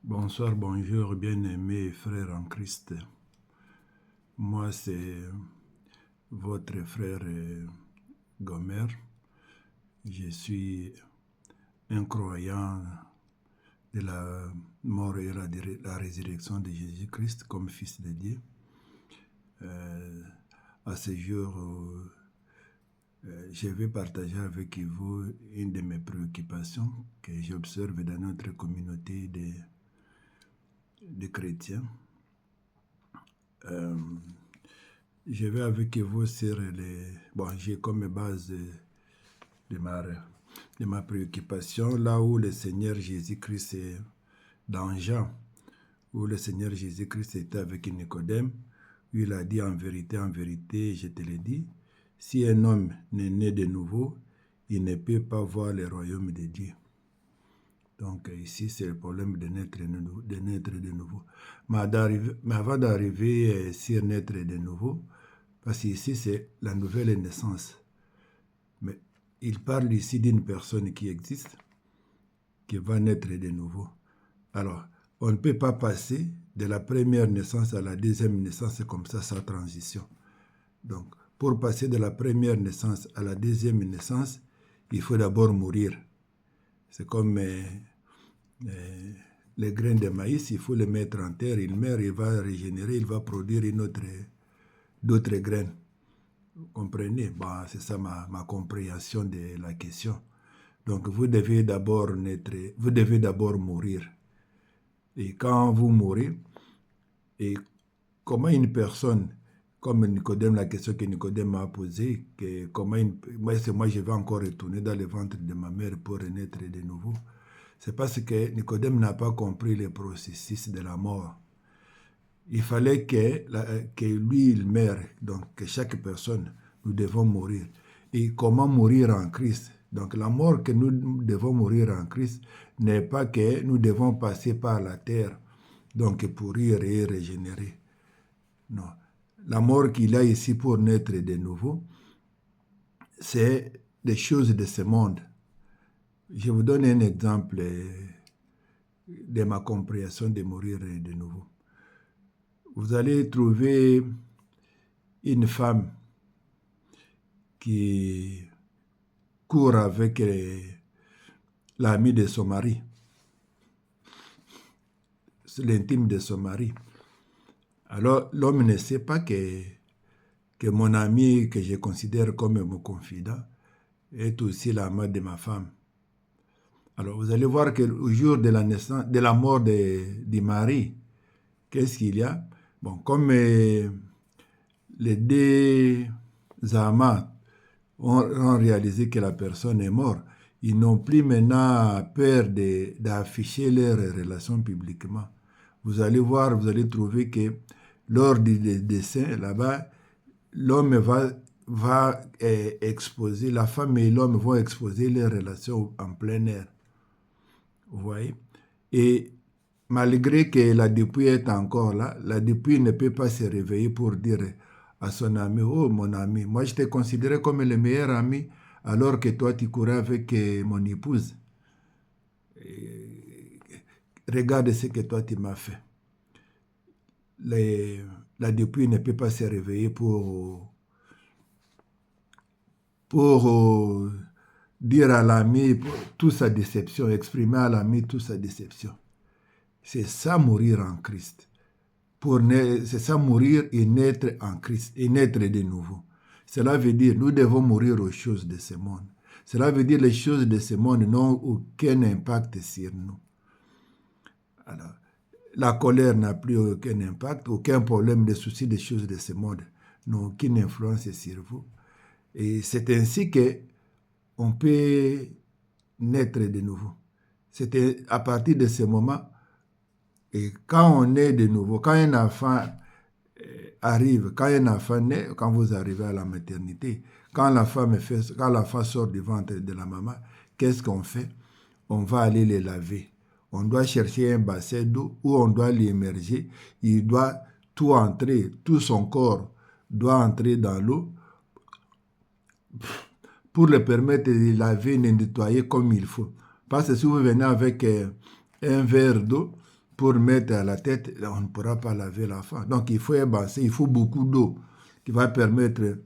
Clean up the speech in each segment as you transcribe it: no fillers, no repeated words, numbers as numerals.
Bonsoir, bonjour, bien-aimés frères en Christ. Moi, c'est votre frère Gomer. Je suis un croyant de la mort et la résurrection de Jésus-Christ comme Fils de Dieu. À ce jour, je vais partager avec vous une de mes préoccupations que j'observe dans notre communauté de chrétiens. Je vais avec vous sur les... Bon, j'ai comme base de ma préoccupation, là où le Seigneur Jésus-Christ est dans Jean, où le Seigneur Jésus-Christ était avec Nicodème, où il a dit en vérité, je te le dis, si un homme n'est né de nouveau, il ne peut pas voir le royaume de Dieu. Donc ici, c'est le problème de naître de nouveau. Mais avant d'arriver sur naître de nouveau, parce qu'ici, c'est la nouvelle naissance. Mais il parle ici d'une personne qui existe, qui va naître de nouveau. Alors, on ne peut pas passer de la première naissance à la deuxième naissance comme ça, sans transition. Donc, pour passer de la première naissance à la deuxième naissance, il faut d'abord mourir. C'est comme les grains de maïs, il faut les mettre en terre, il meurt, il va régénérer, il va produire d'autres graines. Vous comprenez? Bon, c'est ça ma compréhension de la question. Donc, vous devez d'abord mourir. Et quand vous mourrez, et comment une personne, comme Nicodème, la question que Nicodème m'a posée, moi je vais encore retourner dans le ventre de ma mère pour renaître de nouveau. C'est parce que Nicodème n'a pas compris le processus de la mort. Il fallait que lui, il meure, donc que chaque personne, nous devons mourir. Et comment mourir en Christ? Donc la mort que nous devons mourir en Christ n'est pas que nous devons passer par la terre, donc pourrir et régénérer. Non. La mort qu'il a ici pour naître de nouveau, c'est des choses de ce monde. Je vous donne un exemple de ma compréhension de mourir de nouveau. Vous allez trouver une femme qui court avec l'ami de son mari, l'intime de son mari. Alors, l'homme ne sait pas que mon ami, que je considère comme mon confident, est aussi l'amant de ma femme. Alors, vous allez voir qu'au jour de la mort du mari, qu'est-ce qu'il y a? Bon, comme les deux amants ont réalisé que la personne est morte, ils n'ont plus maintenant peur d'afficher leur relation publiquement. Vous allez voir, vous allez trouver que lors du décès, là-bas, l'homme va exposer, la femme et l'homme vont exposer leurs relations en plein air. Vous voyez? Et malgré que la dépouille est encore là, la dépouille ne peut pas se réveiller pour dire à son ami, oh mon ami, moi je t'ai considéré comme le meilleur ami alors que toi tu courais avec mon épouse. Regarde ce que toi tu m'as fait. La dépouille ne peut pas se réveiller pour dire à l'ami toute sa déception, exprimer à l'ami toute sa déception. C'est ça mourir en Christ. C'est ça mourir et naître en Christ, et naître de nouveau. Cela veut dire nous devons mourir aux choses de ce monde. Cela veut dire les choses de ce monde n'ont aucun impact sur nous. Alors, la colère n'a plus aucun impact, aucun problème, des soucis des choses de ce monde n'ont aucune influence sur vous. Et c'est ainsi qu'on peut naître de nouveau. C'était à partir de ce moment, et quand on est de nouveau, quand un enfant arrive, quand un enfant naît, quand vous arrivez à la maternité, quand l'enfant sort du ventre de la maman, qu'est-ce qu'on fait? On va aller les laver. On doit chercher un bassin d'eau où on doit l'immerger. Il doit tout entrer, tout son corps doit entrer dans l'eau pour le permettre de laver, de nettoyer comme il faut. Parce que si vous venez avec un verre d'eau, pour mettre à la tête, on ne pourra pas laver l'enfant. Donc il faut un bassin, il faut beaucoup d'eau qui va permettre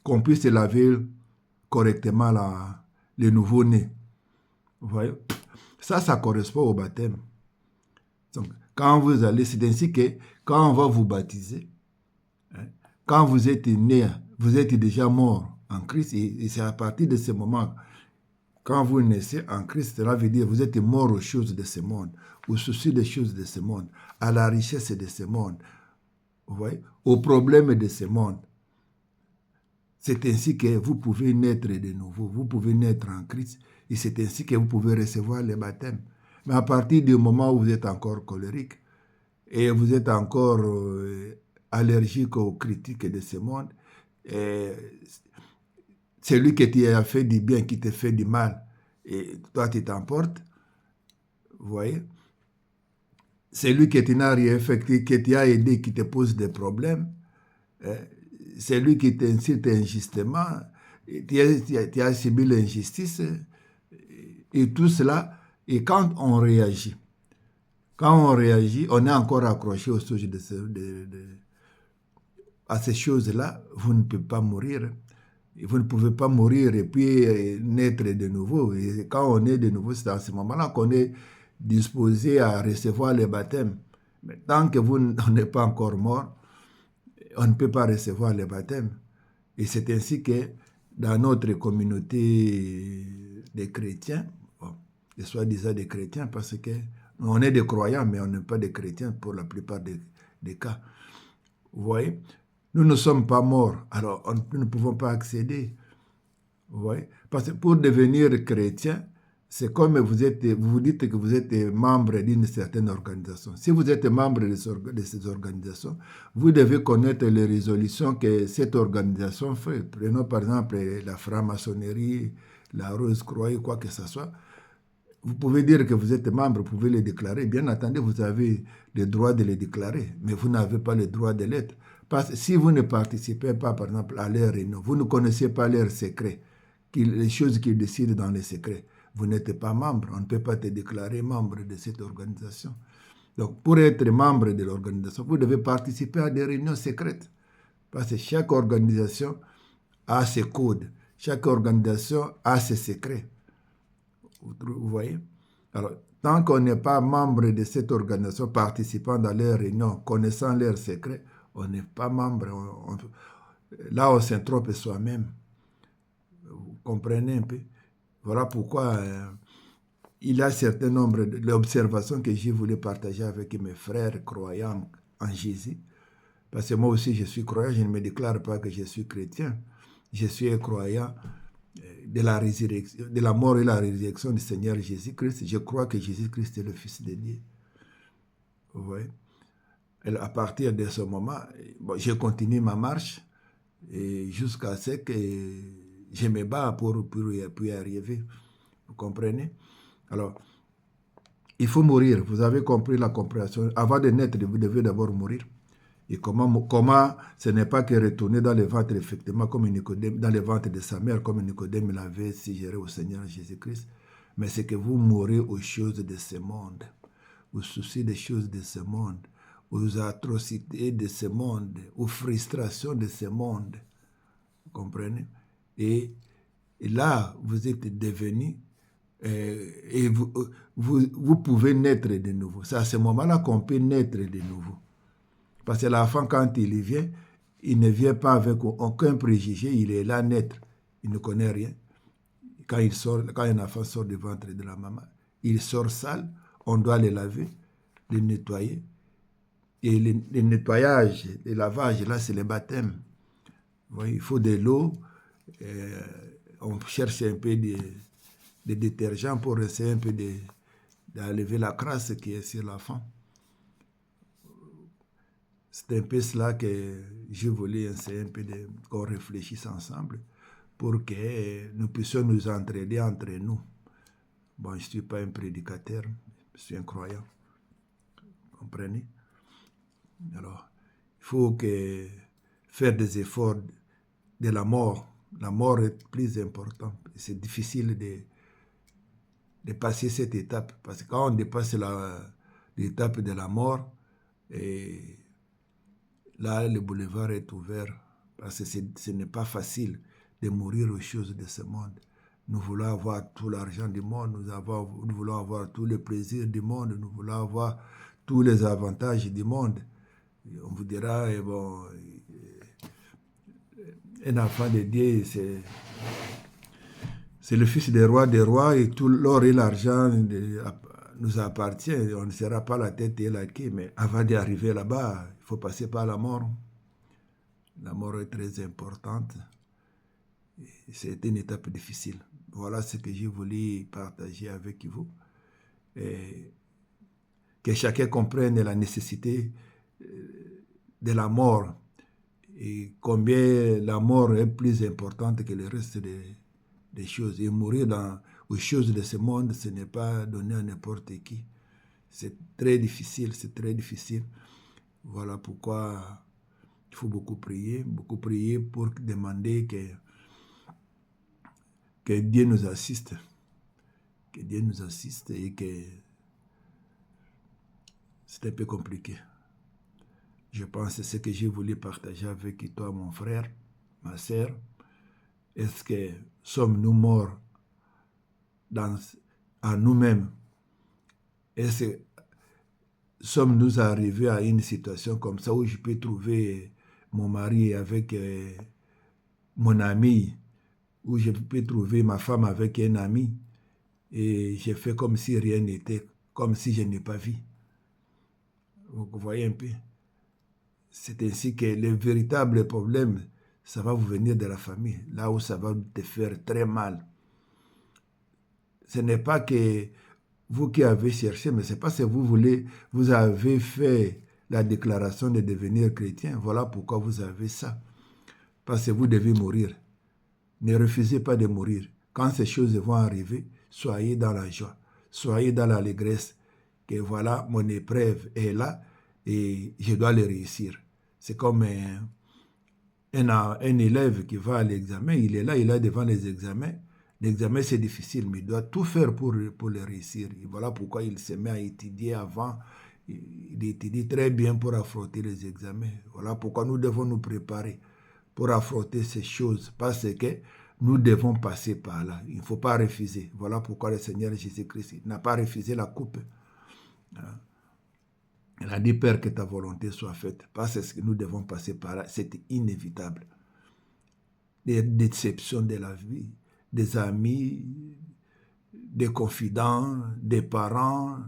qu'on puisse laver correctement le nouveau-né. Vous voyez? Ça correspond au baptême. Donc, quand vous allez, c'est ainsi que quand on va vous baptiser, hein, quand vous êtes né, vous êtes déjà mort en Christ, et c'est à partir de ce moment, quand vous naissez en Christ, cela veut dire que vous êtes mort aux choses de ce monde, aux soucis des choses de ce monde, à la richesse de ce monde, vous voyez, aux problèmes de ce monde. C'est ainsi que vous pouvez naître de nouveau, vous pouvez naître en Christ, et c'est ainsi que vous pouvez recevoir le baptême. Mais à partir du moment où vous êtes encore colérique, et vous êtes encore allergique aux critiques de ce monde, celui qui t'a fait du bien, qui te fait du mal, et toi tu t'emportes, vous voyez, celui qui n'a rien fait, qui t'a aidé, qui te pose des problèmes, celui qui t'insulte injustement, tu as subi l'injustice, et tout cela, et quand on réagit, on est encore accroché au sujet à ces choses-là, vous ne pouvez pas mourir. Vous ne pouvez pas mourir et puis naître de nouveau. Et quand on est de nouveau, c'est à ce moment-là qu'on est disposé à recevoir le baptême. Mais tant que vous n'êtes pas encore mort, on ne peut pas recevoir le baptême. Et c'est ainsi que dans notre communauté des chrétiens, bon, et soi-disant des chrétiens, parce que on est des croyants, mais on n'est pas des chrétiens pour la plupart des cas. Vous voyez? Nous ne sommes pas morts, alors nous ne pouvons pas accéder. Vous voyez? Parce que pour devenir chrétien, c'est comme vous dites que vous êtes membre d'une certaine organisation. Si vous êtes membre de ces organisations, vous devez connaître les résolutions que cette organisation fait. Prenons par exemple la franc-maçonnerie, la Rose-Croix, quoi que ce soit. Vous pouvez dire que vous êtes membre, vous pouvez le déclarer. Bien entendu, vous avez le droit de le déclarer, mais vous n'avez pas le droit de l'être. Parce que si vous ne participez pas, par exemple, à leurs réunions, vous ne connaissez pas leurs secrets, les choses qu'ils décident dans les secrets, vous n'êtes pas membre. On ne peut pas te déclarer membre de cette organisation. Donc, pour être membre de l'organisation, vous devez participer à des réunions secrètes. Parce que chaque organisation a ses codes. Chaque organisation a ses secrets. Vous voyez? Alors, tant qu'on n'est pas membre de cette organisation, participant dans leurs réunions, connaissant leurs secrets, on n'est pas membre. Là, on s'intrope soi-même. Vous comprenez un peu? Voilà pourquoi il y a un certain nombre d'observations que j'ai voulu partager avec mes frères croyants en Jésus. Parce que moi aussi, je suis croyant, je ne me déclare pas que je suis chrétien. Je suis un croyant de la mort et la résurrection du Seigneur Jésus-Christ. Je crois que Jésus-Christ est le Fils de Dieu. Vous voyez? Et à partir de ce moment, bon, je continue ma marche jusqu'à ce que je me bats pour y arriver. Vous comprenez? Alors, il faut mourir. Vous avez compris la compréhension. Avant de naître, vous devez d'abord mourir. Et comment ce n'est pas que retourner dans le ventre, effectivement, comme Nicodème, dans le ventre de sa mère, comme Nicodème l'avait suggéré au Seigneur Jésus-Christ, mais c'est que vous mourrez aux choses de ce monde, aux soucis des choses de ce monde, aux atrocités de ce monde, aux frustrations de ce monde. Vous comprenez? Et là, vous êtes devenu, et vous pouvez naître de nouveau. C'est à ce moment-là qu'on peut naître de nouveau. Parce que l'enfant, quand il vient, il ne vient pas avec aucun préjugé, il est là naître, il ne connaît rien. Quand un enfant sort du ventre de la maman, il sort sale, on doit le laver, le nettoyer. Et le nettoyage, le lavage, là, c'est le baptême. Vous voyez, il faut de l'eau, on cherche un peu de détergent pour essayer un peu d'enlever la crasse qui est sur l'enfant. C'est un peu cela que je voulais essayer un peu qu'on réfléchisse ensemble pour que nous puissions nous entraider entre nous. Bon, je ne suis pas un prédicateur, je suis un croyant. Vous comprenez? Alors, il faut faire des efforts de la mort. La mort est plus importante. C'est difficile de passer cette étape. Parce que quand on dépasse l'étape de la mort, et là, le boulevard est ouvert. Parce que ce n'est pas facile de mourir aux choses de ce monde. Nous voulons avoir tout l'argent du monde, nous voulons avoir tous les plaisirs du monde, nous voulons avoir tous les avantages du monde. Et on vous dira, bon, un enfant de Dieu, c'est le fils des rois, et tout l'or et l'argent nous appartient. On ne sera pas la tête et la queue, mais avant d'y arriver là-bas, il faut passer par la mort. La mort est très importante. C'est une étape difficile. Voilà ce que j'ai voulu partager avec vous. Et que chacun comprenne la nécessité de la mort et combien la mort est plus importante que le reste des choses. Et mourir aux choses de ce monde, ce n'est pas donné à n'importe qui. C'est très difficile, c'est très difficile. Voilà pourquoi il faut beaucoup prier pour demander que Dieu nous assiste. Que Dieu nous assiste et que c'est un peu compliqué. Je pense que c'est ce que j'ai voulu partager avec toi, mon frère, ma sœur. Est-ce que sommes-nous morts à nous-mêmes? Est-ce que sommes-nous arrivés à une situation comme ça où je peux trouver mon mari avec mon ami, où je peux trouver ma femme avec un ami, et j'ai fait comme si rien n'était, comme si je n'ai pas vu. Vous voyez un peu? C'est ainsi que le véritable problème, ça va vous venir de la famille, là où ça va te faire très mal. Ce n'est pas que vous qui avez cherché, mais c'est parce que vous avez fait la déclaration de devenir chrétien. Voilà pourquoi vous avez ça. Parce que vous devez mourir. Ne refusez pas de mourir. Quand ces choses vont arriver, soyez dans la joie, soyez dans l'allégresse, que voilà, mon épreuve est là et je dois le réussir. C'est comme un élève qui va à l'examen, il est là, il est devant les examens. L'examen, c'est difficile, mais il doit tout faire pour le réussir. Et voilà pourquoi il se met à étudier avant. Il étudie très bien pour affronter les examens. Voilà pourquoi nous devons nous préparer pour affronter ces choses, parce que nous devons passer par là. Il ne faut pas refuser. Voilà pourquoi le Seigneur Jésus-Christ n'a pas refusé la coupe. Il a dit, Père, que ta volonté soit faite, parce que nous devons passer par là. C'est inévitable. Des déceptions de la vie, des amis, des confidents, des parents,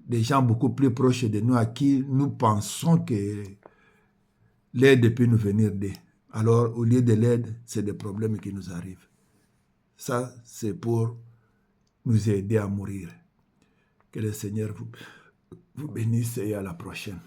des gens beaucoup plus proches de nous à qui nous pensons que l'aide peut nous venir d'eux. Alors, au lieu de l'aide, c'est des problèmes qui nous arrivent. Ça, c'est pour nous aider à mourir. Que le Seigneur vous bénisse et à la prochaine.